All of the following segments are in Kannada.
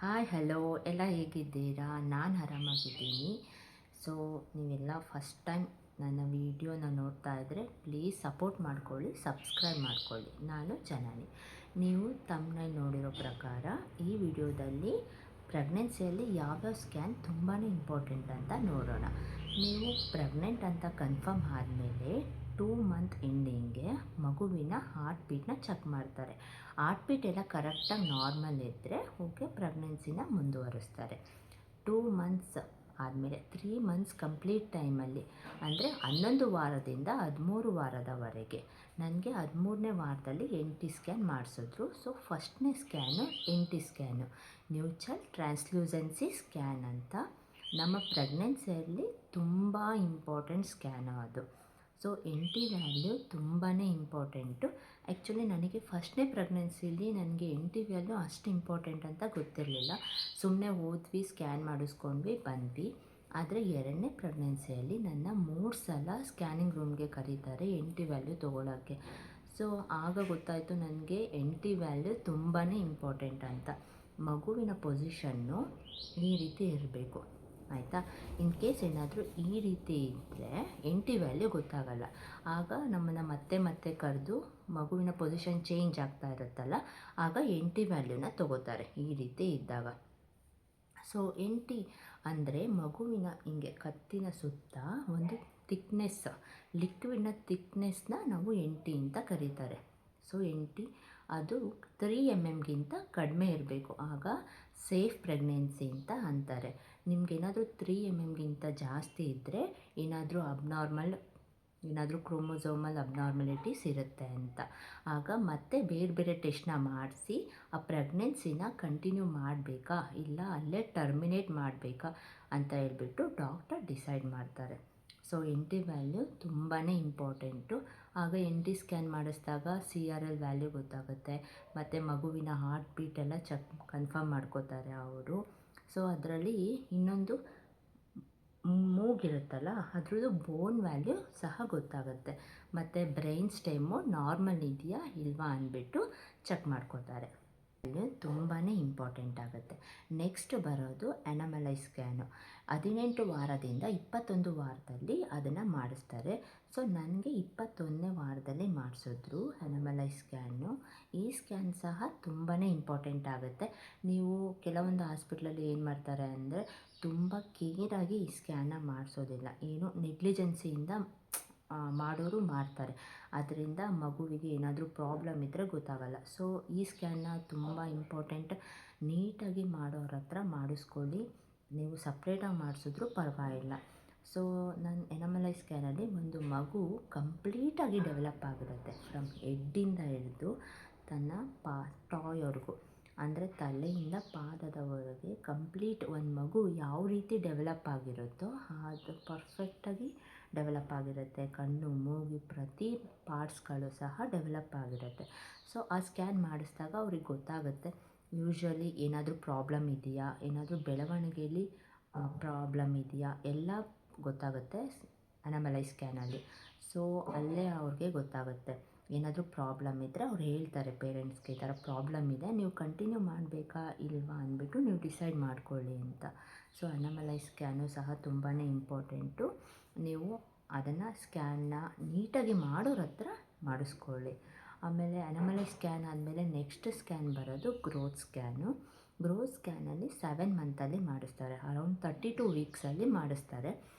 ಹಾಯ್ ಹಲೋ ಎಲ್ಲ ಹೇಗಿದ್ದೀರಾ? ನಾನು ಆರಾಮಾಗಿದ್ದೀನಿ. ಸೊ ನೀವೆಲ್ಲ ಫಸ್ಟ್ ಟೈಮ್ ನನ್ನ ವೀಡಿಯೋನ ನೋಡ್ತಾ ಇದ್ದರೆ ಪ್ಲೀಸ್ ಸಪೋರ್ಟ್ ಮಾಡ್ಕೊಳ್ಳಿ, ಸಬ್ಸ್ಕ್ರೈಬ್ ಮಾಡ್ಕೊಳ್ಳಿ. ನಾನು ಜನನಿ. ನೀವು ತಮ್ಮನೇಲಿ ನೋಡಿರೋ ಪ್ರಕಾರ ಈ ವಿಡಿಯೋದಲ್ಲಿ ಪ್ರೆಗ್ನೆನ್ಸಿಯಲ್ಲಿ ಯಾವ್ಯಾವ ಸ್ಕ್ಯಾನ್ ತುಂಬಾ ಇಂಪಾರ್ಟೆಂಟ್ ಅಂತ ನೋಡೋಣ. ನೀವು ಪ್ರೆಗ್ನೆಂಟ್ ಅಂತ ಕನ್ಫರ್ಮ್ ಆದಮೇಲೆ 2 ಮಂತ್ ಎಂಡಿಂಗ್ಗೆ ಮಗುವಿನ ಹಾರ್ಟ್ ಬೀಟ್ನ ಚೆಕ್ ಮಾಡ್ತಾರೆ. ಹಾರ್ಟ್ ಬೀಟ್ ಎಲ್ಲ ಕರೆಕ್ಟಾಗಿ ನಾರ್ಮಲ್ ಇದ್ದರೆ ಓಕೆ, ಪ್ರೆಗ್ನೆನ್ಸಿನ ಮುಂದುವರಿಸ್ತಾರೆ. 2 ಮಂತ್ಸ್ ಆದಮೇಲೆ 3 ಮಂತ್ಸ್ ಕಂಪ್ಲೀಟ್ ಟೈಮಲ್ಲಿ ಅಂದರೆ 11 ವಾರದಿಂದ 13 ವಾರದವರೆಗೆ ನನಗೆ 13ನೇ ವಾರದಲ್ಲಿ NT ಸ್ಕ್ಯಾನ್ ಮಾಡಿಸಿದ್ರು. ಸೊ ಫಸ್ಟ್ನೇ ಸ್ಕ್ಯಾನು NT ಸ್ಕ್ಯಾನು, ನ್ಯೂಚಲ್ ಟ್ರಾನ್ಸ್ಲ್ಯೂಸೆನ್ಸಿ ಸ್ಕ್ಯಾನ್ ಅಂತ. ನಮ್ಮ ಪ್ರೆಗ್ನೆನ್ಸಿಯಲ್ಲಿ ತುಂಬ ಇಂಪಾರ್ಟೆಂಟ್ ಸ್ಕ್ಯಾನು ಅದು. ಸೊ NT ವ್ಯಾಲ್ಯೂ ತುಂಬಾ ಇಂಪಾರ್ಟೆಂಟು. ಆ್ಯಕ್ಚುಲಿ ನನಗೆ ಫಸ್ಟ್ನೇ ಪ್ರೆಗ್ನೆನ್ಸಿಲಿ ನನಗೆ NT ವ್ಯಾಲ್ಯೂ ಅಷ್ಟು ಇಂಪಾರ್ಟೆಂಟ್ ಅಂತ ಗೊತ್ತಿರಲಿಲ್ಲ. ಸುಮ್ಮನೆ ಹೋದ್ವಿ, ಸ್ಕ್ಯಾನ್ ಮಾಡಿಸ್ಕೊಂಡ್ವಿ, ಬಂದ್ವಿ. ಆದರೆ 2ನೇ ಪ್ರೆಗ್ನೆನ್ಸಿಯಲ್ಲಿ ನನ್ನ 3 ಸಲ ಸ್ಕ್ಯಾನಿಂಗ್ ರೂಮ್ಗೆ ಕರೀತಾರೆ NT ವ್ಯಾಲ್ಯೂ ತೊಗೊಳಕ್ಕೆ. ಸೊ ಆಗ ಗೊತ್ತಾಯಿತು ನನಗೆ NT ವ್ಯಾಲ್ಯೂ ತುಂಬಾ ಇಂಪಾರ್ಟೆಂಟ್ ಅಂತ. ಮಗುವಿನ ಪೊಸಿಷನ್ನು ಈ ರೀತಿ ಇರಬೇಕು, ಆಯಿತಾ? ಇನ್ ಕೇಸ್ ಏನಾದರೂ ಈ ರೀತಿ ಇದ್ದರೆ NT ವ್ಯಾಲ್ಯೂ ಗೊತ್ತಾಗಲ್ಲ. ಆಗ ನಮ್ಮನ್ನು ಮತ್ತೆ ಕರೆದು ಮಗುವಿನ ಪೊಸಿಷನ್ ಚೇಂಜ್ ಆಗ್ತಾ ಇರುತ್ತಲ್ಲ, ಆಗ NT ವ್ಯಾಲ್ಯೂನ ತೊಗೋತಾರೆ ಈ ರೀತಿ ಇದ್ದಾಗ. ಸೊ NT ಅಂದರೆ ಮಗುವಿನ ಹಿಂಗೆ ಕತ್ತಿನ ಸುತ್ತ ಒಂದು ಥಿಕ್ನೆಸ್, ಲಿಕ್ವಿಡ್ನ ಥಿಕ್ನೆಸ್ನ ನಾವು NT ಅಂತ ಕರೀತಾರೆ. ಸೊ NT ಅದು 3 mm ಕಡಿಮೆ ಇರಬೇಕು, ಆಗ ಸೇಫ್ ಪ್ರೆಗ್ನೆನ್ಸಿ ಅಂತ ಅಂತಾರೆ. ನಿಮಗೇನಾದರೂ 3 mm ಜಾಸ್ತಿ ಇದ್ದರೆ ಏನಾದರೂ ಕ್ರೋಮೋಸೋಮಲ್ ಅಬ್ನಾರ್ಮಲಿಟೀಸ್ ಇರುತ್ತೆ ಅಂತ. ಆಗ ಮತ್ತೆ ಬೇರೆ ಟೆಸ್ಟ್ನ ಮಾಡಿಸಿ ಆ ಪ್ರೆಗ್ನೆನ್ಸಿನ ಕಂಟಿನ್ಯೂ ಮಾಡಬೇಕಾ ಇಲ್ಲ ಅಲ್ಲೇ ಟರ್ಮಿನೇಟ್ ಮಾಡಬೇಕಾ ಅಂತ ಹೇಳ್ಬಿಟ್ಟು ಡಾಕ್ಟರ್ ಡಿಸೈಡ್ ಮಾಡ್ತಾರೆ. ಸೊ NT ವ್ಯಾಲ್ಯೂ ತುಂಬಾ ಇಂಪಾರ್ಟೆಂಟು. ಆಗ NT ಸ್ಕ್ಯಾನ್ ಮಾಡಿಸಿದಾಗ CRL ವ್ಯಾಲ್ಯೂ ಗೊತ್ತಾಗುತ್ತೆ, ಮತ್ತು ಮಗುವಿನ ಹಾರ್ಟ್ ಬೀಟ್ ಎಲ್ಲ ಕನ್ಫರ್ಮ್ ಮಾಡ್ಕೋತಾರೆ ಅವರು. ಸೊ ಅದರಲ್ಲಿ ಇನ್ನೊಂದು ಮೂಗಿರುತ್ತಲ್ಲ, ಅದ್ರದ್ದು ಬೋನ್ ವ್ಯಾಲ್ಯೂ ಸಹ ಗೊತ್ತಾಗುತ್ತೆ, ಮತ್ತು ಬ್ರೈನ್ ಸ್ಟೆಮ್ಮು ನಾರ್ಮಲ್ ಇದೆಯಾ ಇಲ್ವಾ ಅಂದ್ಬಿಟ್ಟು ಚೆಕ್ ಮಾಡ್ಕೋತಾರೆ. ತುಂಬಾ ಇಂಪಾರ್ಟೆಂಟ್ ಆಗುತ್ತೆ. ನೆಕ್ಸ್ಟ್ ಬರೋದು ಅನಾಮಲೈ ಸ್ಕ್ಯಾನು. 18 ವಾರದಿಂದ 21 ವಾರದಲ್ಲಿ ಅದನ್ನು ಮಾಡಿಸ್ತಾರೆ. ಸೊ ನನಗೆ 21ನೇ ವಾರದಲ್ಲಿ ಮಾಡಿಸಿದ್ರು ಅನಾಮಲೈ ಸ್ಕ್ಯಾನು. ಈ ಸ್ಕ್ಯಾನ್ ಸಹ ತುಂಬಾ ಇಂಪಾರ್ಟೆಂಟ್ ಆಗುತ್ತೆ. ನೀವು ಕೆಲವೊಂದು ಹಾಸ್ಪಿಟ್ಲಲ್ಲಿ ಏನು ಮಾಡ್ತಾರೆ ಅಂದರೆ ತುಂಬ ಕೇರಾಗಿ ಈ ಸ್ಕ್ಯಾನ್ನ ಮಾಡಿಸೋದಿಲ್ಲ, ಏನು ನೆಗ್ಲಿಜೆನ್ಸಿಯಿಂದ ಮಾಡೋರು ಮಾಡ್ತಾರೆ. ಅದರಿಂದ ಮಗುವಿಗೆ ಏನಾದರೂ ಪ್ರಾಬ್ಲಮ್ ಇದ್ದರೆ ಗೊತ್ತಾಗಲ್ಲ. ಸೊ ಈ ಸ್ಕ್ಯಾನ್ನ ತುಂಬ ಇಂಪಾರ್ಟೆಂಟ್. ನೀಟಾಗಿ ಮಾಡೋರ ಹತ್ರ ಮಾಡಿಸ್ಕೊಳ್ಳಿ, ನೀವು ಸಪ್ರೇಟಾಗಿ ಮಾಡಿಸಿದ್ರೂ ಪರವಾಗಿಲ್ಲ. ಸೊ ನಾನು ಅನಾಮಲೈ ಸ್ಕ್ಯಾನಲ್ಲಿ ಒಂದು ಮಗು ಕಂಪ್ಲೀಟಾಗಿ ಡೆವಲಪ್ ಆಗಿರುತ್ತೆ, ಫ್ರಮ್ ಹೆಡ್ಡಿಂದ ಹಿಡಿದು ತನ್ನ ಟಾಯ್ವರೆಗೂ, ಅಂದರೆ ತಲೆಯಿಂದ ಪಾದದವರೆಗೆ ಕಂಪ್ಲೀಟ್ ಒಂದು ಮಗು ಯಾವ ರೀತಿ ಡೆವಲಪ್ ಆಗಿರುತ್ತೋ ಅದು ಪರ್ಫೆಕ್ಟಾಗಿ ಡೆವಲಪ್ ಆಗಿರುತ್ತೆ. ಕಣ್ಣು, ಮೂಗು, ಪ್ರತಿ ಪಾರ್ಟ್ಸ್ಗಳು ಸಹ ಡೆವಲಪ್ ಆಗಿರುತ್ತೆ. ಸೊ ಆ ಸ್ಕ್ಯಾನ್ ಮಾಡಿಸಿದಾಗ ಅವ್ರಿಗೆ ಗೊತ್ತಾಗುತ್ತೆ ಯೂಶ್ವಲಿ ಏನಾದರೂ ಪ್ರಾಬ್ಲಮ್ ಇದೆಯಾ, ಏನಾದರೂ ಬೆಳವಣಿಗೆಯಲ್ಲಿ ಪ್ರಾಬ್ಲಮ್ ಇದೆಯಾ, ಎಲ್ಲ ಗೊತ್ತಾಗುತ್ತೆ ಅನಾಮಲೈ ಸ್ಕ್ಯಾನಲ್ಲಿ. ಸೊ ಅಲ್ಲೇ ಅವ್ರಿಗೆ ಗೊತ್ತಾಗುತ್ತೆ. ಏನಾದರೂ ಪ್ರಾಬ್ಲಮ್ ಇದ್ದರೆ ಅವ್ರು ಹೇಳ್ತಾರೆ ಪೇರೆಂಟ್ಸ್ಗೆ, ಈ ಥರ ಪ್ರಾಬ್ಲಮ್ ಇದೆ, ನೀವು ಕಂಟಿನ್ಯೂ ಮಾಡಬೇಕಾ ಇಲ್ವಾ ಅಂದ್ಬಿಟ್ಟು ನೀವು ಡಿಸೈಡ್ ಮಾಡ್ಕೊಳ್ಳಿ ಅಂತ. ಸೊ ಅನಾಮಲೈ ಸ್ಕ್ಯಾನು ಸಹ ತುಂಬಾ ಇಂಪಾರ್ಟೆಂಟು. ನೀವು ಅದನ್ನು ಸ್ಕ್ಯಾನ್ನ ನೀಟಾಗಿ ಮಾಡೋರ ಹತ್ರ ಮಾಡಿಸ್ಕೊಳ್ಳಿ. ಆಮೇಲೆ ಅನಾಮಲೈ ಸ್ಕ್ಯಾನ್ ಆದಮೇಲೆ ನೆಕ್ಸ್ಟ್ ಸ್ಕ್ಯಾನ್ ಬರೋದು ಗ್ರೋತ್ ಸ್ಕ್ಯಾನು. ಗ್ರೋತ್ ಸ್ಕ್ಯಾನಲ್ಲಿ 7 ಮಂತಲ್ಲಿ ಮಾಡಿಸ್ತಾರೆ, ಅರೌಂಡ್ 32 ವೀಕ್ಸಲ್ಲಿ ಮಾಡಿಸ್ತಾರೆ.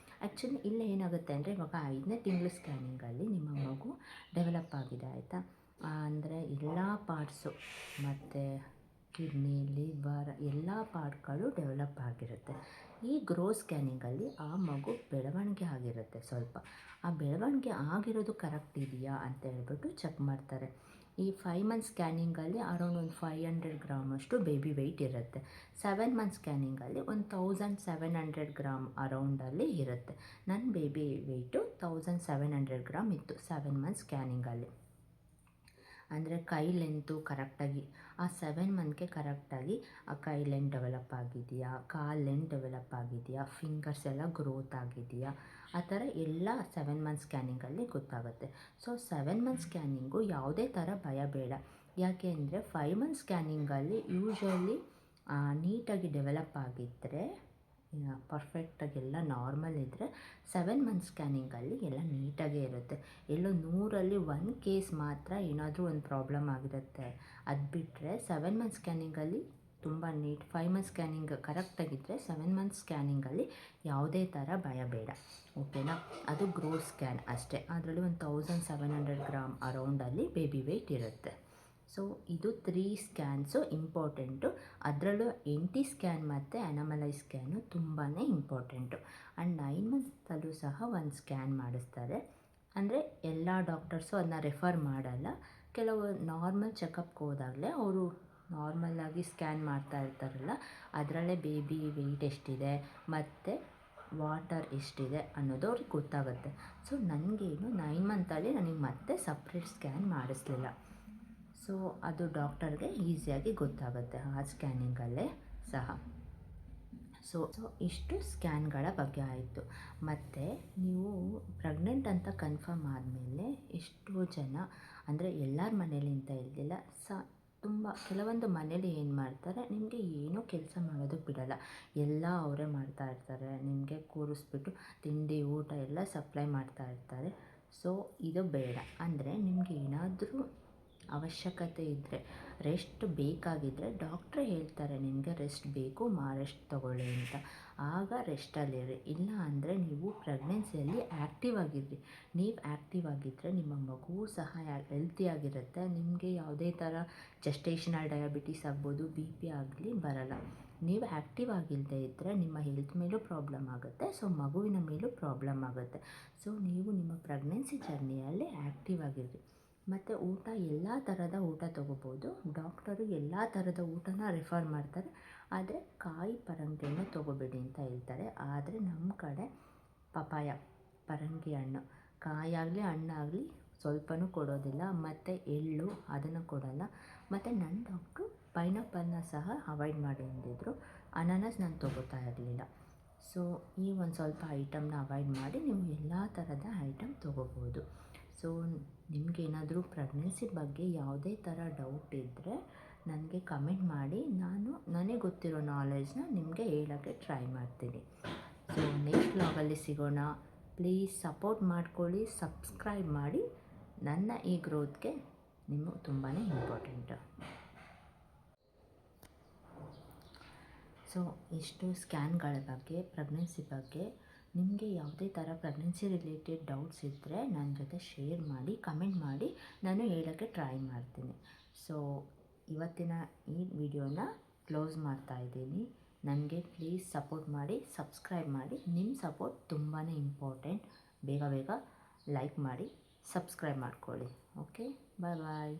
ಆ್ಯಕ್ಚುಲಿ ಇಲ್ಲಿ ಏನಾಗುತ್ತೆ ಅಂದರೆ ಇವಾಗ 5ನೇ ತಿಂಗಳು ಸ್ಕ್ಯಾನಿಂಗಲ್ಲಿ ನಿಮ್ಮ ಮಗು ಡೆವಲಪ್ ಆಗಿದೆ, ಆಯಿತಾ? ಅಂದರೆ ಎಲ್ಲ ಪಾರ್ಟ್ಸು ಮತ್ತು ಕಿಡ್ನಿ, ಲಿವರ್ ಎಲ್ಲ ಪಾರ್ಟ್ಗಳು ಡೆವಲಪ್ ಆಗಿರುತ್ತೆ. ಈ ಗ್ರೋತ್ ಸ್ಕ್ಯಾನಿಂಗಲ್ಲಿ ಆ ಮಗು ಬೆಳವಣಿಗೆ ಆಗಿರುತ್ತೆ ಸ್ವಲ್ಪ. ಆ ಬೆಳವಣಿಗೆ ಆಗಿರೋದು ಕರೆಕ್ಟ್ ಇದೆಯಾ ಅಂತ ಹೇಳ್ಬಿಟ್ಟು ಚೆಕ್ ಮಾಡ್ತಾರೆ. ಈ 5 ಮಂತ್ ಸ್ಕ್ಯಾನಿಂಗಲ್ಲಿ ಅರೌಂಡ್ ಒಂದು 500 ಗ್ರಾಮ್ ಅಷ್ಟು ಬೇಬಿ ವೆಯ್ಟ್ ಇರುತ್ತೆ. 7 ಮಂತ್ ಸ್ಕ್ಯಾನಿಂಗಲ್ಲಿ ಒಂದು 1700 ಗ್ರಾಮ್ ಅರೌಂಡಲ್ಲಿ ಇರುತ್ತೆ. ನನ್ನ ಬೇಬಿ ವೆಯ್ಟು 1700 ಗ್ರಾಮ್ ಇತ್ತು 7 ಮಂತ್ ಸ್ಕ್ಯಾನಿಂಗಲ್ಲಿ. ಅಂದರೆ ಕೈ ಲೆಂತು ಕರೆಕ್ಟಾಗಿ ಆ 7 ಮಂತ್ಗೆ ಕರೆಕ್ಟಾಗಿ ಆ ಕೈ ಲೆಂತ್ ಡೆವಲಪ್ ಆಗಿದೆಯಾ, ಕಾಲು ಲೆಂತ್ ಡೆವಲಪ್ ಆಗಿದೆಯಾ, ಫಿಂಗರ್ಸ್ ಎಲ್ಲ ಗ್ರೋತ್ ಆಗಿದೆಯಾ, ಆ ಥರ ಎಲ್ಲ 7 ಮಂತ್ ಸ್ಕ್ಯಾನಿಂಗಲ್ಲಿ ಗೊತ್ತಾಗುತ್ತೆ. ಸೊ 7 ಮಂತ್ ಸ್ಕ್ಯಾನಿಂಗು ಯಾವುದೇ ಥರ ಭಯ ಬೇಡ. ಯಾಕೆ ಅಂದರೆ 5 ಮಂತ್ ಸ್ಕ್ಯಾನಿಂಗಲ್ಲಿ ಯೂಶ್ವಲಿ ನೀಟಾಗಿ ಡೆವಲಪ್ ಆಗಿದ್ದರೆ, ಪರ್ಫೆಕ್ಟಾಗಿ ಎಲ್ಲ ನಾರ್ಮಲ್ ಇದ್ದರೆ 7 ಮಂತ್ ಸ್ಕ್ಯಾನಿಂಗಲ್ಲಿ ಎಲ್ಲ ನೀಟಾಗೇ ಇರುತ್ತೆ. ಎಲ್ಲೋ 100ರಲ್ಲಿ 1 ಕೇಸ್ ಮಾತ್ರ ಏನಾದರೂ ಒಂದು ಪ್ರಾಬ್ಲಮ್ ಆಗಿರುತ್ತೆ. ಅದು ಬಿಟ್ಟರೆ 7 ಮಂತ್ ಸ್ಕ್ಯಾನಿಂಗಲ್ಲಿ ತುಂಬ ನೀಟ್. 5 ಮಂತ್ ಸ್ಕ್ಯಾನಿಂಗ್ ಕರೆಕ್ಟಾಗಿದ್ದರೆ 7 ಮಂತ್ ಸ್ಕ್ಯಾನಿಂಗಲ್ಲಿ ಯಾವುದೇ ಥರ ಭಯ ಬೇಡ, ಓಕೆನಾ. ಅದು ಗ್ರೋತ್ ಸ್ಕ್ಯಾನ್ ಅಷ್ಟೇ. ಅದರಲ್ಲಿ ಒಂದು 1700 ಗ್ರಾಮ್ ಅರೌಂಡಲ್ಲಿ ಬೇಬಿ ವೆಯ್ಟ್ ಇರುತ್ತೆ. ಸೊ ಇದು 3 ಸ್ಕ್ಯಾನ್ಸು ಇಂಪಾರ್ಟೆಂಟು. ಅದರಲ್ಲೂ NT ಸ್ಕ್ಯಾನ್ ಮತ್ತು ಅನಾಮಲೈಸ್ ಸ್ಕ್ಯಾನು ತುಂಬಾ ಇಂಪಾರ್ಟೆಂಟು. ಆ್ಯಂಡ್ 9 ಮಂತ್ಸಲ್ಲೂ ಸಹ ಒಂದು ಸ್ಕ್ಯಾನ್ ಮಾಡಿಸ್ತಾರೆ. ಅಂದರೆ ಎಲ್ಲ ಡಾಕ್ಟರ್ಸು ಅದನ್ನ ರೆಫರ್ ಮಾಡಲ್ಲ. ಕೆಲವು ನಾರ್ಮಲ್ ಚೆಕಪ್ಗೆ ಹೋದಾಗಲೇ ಅವರು ನಾರ್ಮಲಾಗಿ ಸ್ಕ್ಯಾನ್ ಮಾಡ್ತಾ ಇರ್ತಾರಲ್ಲ, ಅದರಲ್ಲೇ ಬೇಬಿ ವೆಯ್ಟ್ ಎಷ್ಟಿದೆ ಮತ್ತು ವಾಟರ್ ಎಷ್ಟಿದೆ ಅನ್ನೋದು ಅವ್ರಿಗೆ ಗೊತ್ತಾಗುತ್ತೆ. ಸೊ ನನಗೇನು 9 ಮಂತಲ್ಲಿ ನನಗೆ ಮತ್ತೆ ಸಪ್ರೇಟ್ ಸ್ಕ್ಯಾನ್ ಮಾಡಿಸ್ಲಿಲ್ಲ. ಸೊ ಅದು ಡಾಕ್ಟರ್ಗೆ ಈಸಿಯಾಗಿ ಗೊತ್ತಾಗುತ್ತೆ ಆ ಸ್ಕ್ಯಾನಿಂಗಲ್ಲೇ ಸಹ. ಸೊ ಇಷ್ಟು ಸ್ಕ್ಯಾನ್ಗಳ ಬಗ್ಗೆ ಆಯಿತು. ಮತ್ತು ನೀವು ಪ್ರೆಗ್ನೆಂಟ್ ಅಂತ ಕನ್ಫರ್ಮ್ ಆದಮೇಲೆ ಎಷ್ಟೋ ಜನ, ಅಂದರೆ ಎಲ್ಲರ ಮನೇಲಿ ಅಂತ ಇಲ್ದಿಲ್ಲ, ತುಂಬ ಕೆಲವೊಂದು ಮನೇಲಿ ಏನು ಮಾಡ್ತಾರೆ, ನಿಮಗೆ ಏನೂ ಕೆಲಸ ಮಾಡೋದಕ್ಕೆ ಬಿಡಲ್ಲ, ಎಲ್ಲ ಅವರೇ ಮಾಡ್ತಾ ಇರ್ತಾರೆ. ನಿಮಗೆ ಕೂರಿಸ್ಬಿಟ್ಟು ತಿಂಡಿ ಊಟ ಎಲ್ಲ ಸಪ್ಲೈ ಮಾಡ್ತಾ ಇರ್ತಾರೆ. ಸೊ ಇದು ಬೇಡ. ಅಂದರೆ ನಿಮಗೆ ಏನಾದರೂ ಅವಶ್ಯಕತೆ ಇದ್ದರೆ, ರೆಸ್ಟ್ ಬೇಕಾಗಿದ್ದರೆ ಡಾಕ್ಟ್ರೇ ಹೇಳ್ತಾರೆ ನಿಮಗೆ ರೆಸ್ಟ್ ಬೇಕು, ರೆಸ್ಟ್ ತೊಗೊಳ್ಳಿ ಅಂತ. ಆಗ ರೆಸ್ಟಲ್ಲಿರಿ. ಇಲ್ಲ ಅಂದರೆ ನೀವು ಪ್ರೆಗ್ನೆನ್ಸಿಯಲ್ಲಿ ಆ್ಯಕ್ಟಿವ್ ಆಗಿರ್ರಿ. ನೀವು ಆ್ಯಕ್ಟಿವ್ ಆಗಿದ್ದರೆ ನಿಮ್ಮ ಮಗುವು ಸಹ ಹೆಲ್ತಿಯಾಗಿರುತ್ತೆ. ನಿಮಗೆ ಯಾವುದೇ ಥರ ಜೆಸ್ಟೇಷನಲ್ ಡಯಾಬಿಟೀಸ್ ಆಗ್ಬೋದು, BP ಆಗಲಿ ಬರಲ್ಲ. ನೀವು ಆ್ಯಕ್ಟಿವ್ ಆಗಿಲ್ಲದೆ ಇದ್ದರೆ ನಿಮ್ಮ ಹೆಲ್ತ್ ಮೇಲೂ ಪ್ರಾಬ್ಲಮ್ ಆಗುತ್ತೆ. ಸೊ ಮಗುವಿನ ಮೇಲೂ ಪ್ರಾಬ್ಲಮ್ ಆಗುತ್ತೆ. ಸೊ ನೀವು ನಿಮ್ಮ ಪ್ರೆಗ್ನೆನ್ಸಿ ಜರ್ನಿಯಲ್ಲಿ ಆ್ಯಕ್ಟಿವ್ ಆಗಿರ್ರಿ. ಮತ್ತು ಊಟ ಎಲ್ಲ ಥರದ ಊಟ ತೊಗೋಬೋದು. ಡಾಕ್ಟರು ಎಲ್ಲ ಥರದ ಊಟನ ರೆಫರ್ ಮಾಡ್ತಾರೆ. ಆದರೆ ಕಾಯಿ ಪರಂಗಿಯನ್ನು ತೊಗೋಬೇಡಿ ಅಂತ ಹೇಳ್ತಾರೆ. ಆದರೆ ನಮ್ಮ ಕಡೆ ಪಪಾಯ, ಪರಂಗಿ ಹಣ್ಣು, ಕಾಯಾಗಲಿ ಹಣ್ಣಾಗಲಿ ಸ್ವಲ್ಪನೂ ಕೊಡೋದಿಲ್ಲ. ಮತ್ತು ಎಳ್ಳು ಅದನ್ನು ಕೊಡೋಲ್ಲ. ಮತ್ತು ನನ್ನ ಡಾಕ್ಟ್ರು ಪೈನಾಪಲ್ನ ಸಹ ಅವಾಯ್ಡ್ ಮಾಡಿ ಅಂದಿದ್ರು. ಅನಾನಸ್ ನಾನು ತೊಗೋತಾ ಇರಲಿಲ್ಲ. ಸೊ ಈ ಒಂದು ಸ್ವಲ್ಪ ಐಟಮ್ನ ಅವಾಯ್ಡ್ ಮಾಡಿ ನೀವು ಎಲ್ಲ ಥರದ ಐಟಮ್ ತೊಗೋಬೋದು. ಸೊ ನಿಮಗೇನಾದರೂ ಪ್ರೆಗ್ನೆನ್ಸಿ ಬಗ್ಗೆ ಯಾವುದೇ ಥರ ಡೌಟ್ ಇದ್ದರೆ ನನಗೆ ಕಮೆಂಟ್ ಮಾಡಿ. ನನಗೆ ಗೊತ್ತಿರೋ ನಾಲೆಡ್ಜ್ನ ನಿಮಗೆ ಹೇಳೋಕ್ಕೆ ಟ್ರೈ ಮಾಡ್ತೀನಿ. ಸೊ ನೆಕ್ಸ್ಟ್ ವ್ಲಾಗಲ್ಲಿ ಸಿಗೋಣ. ಪ್ಲೀಸ್ ಸಪೋರ್ಟ್ ಮಾಡ್ಕೊಳ್ಳಿ, ಸಬ್ಸ್ಕ್ರೈಬ್ ಮಾಡಿ. ನನ್ನ ಈ ಗ್ರೋತ್ಗೆ ನಿಮಗೆ ತುಂಬಾ ಇಂಪಾರ್ಟೆಂಟು. ಸೊ ಇಷ್ಟು ಸ್ಕ್ಯಾನ್ಗಳ ಬಗ್ಗೆ, ಪ್ರೆಗ್ನೆನ್ಸಿ ಬಗ್ಗೆ. ನಿಮಗೆ ಯಾವುದೇ ಥರ ಪ್ರೆಗ್ನೆನ್ಸಿ ರಿಲೇಟೆಡ್ ಡೌಟ್ಸ್ ಇದ್ದರೆ ನನ್ನ ಜೊತೆ ಶೇರ್ ಮಾಡಿ, ಕಮೆಂಟ್ ಮಾಡಿ, ನಾನು ಹೇಳೋಕ್ಕೆ ಟ್ರೈ ಮಾಡ್ತೀನಿ. ಸೊ ಇವತ್ತಿನ ಈ ವಿಡಿಯೋನ ಕ್ಲೋಸ್ ಮಾಡ್ತಾ ಇದ್ದೀನಿ. ನನಗೆ ಪ್ಲೀಸ್ ಸಪೋರ್ಟ್ ಮಾಡಿ, ಸಬ್ಸ್ಕ್ರೈಬ್ ಮಾಡಿ. ನಿಮ್ಮ ಸಪೋರ್ಟ್ ತುಂಬಾ ಇಂಪಾರ್ಟೆಂಟ್. ಬೇಗ ಬೇಗ ಲೈಕ್ ಮಾಡಿ, ಸಬ್ಸ್ಕ್ರೈಬ್ ಮಾಡ್ಕೊಳ್ಳಿ. ಓಕೆ, ಬಾಯ್ ಬಾಯ್.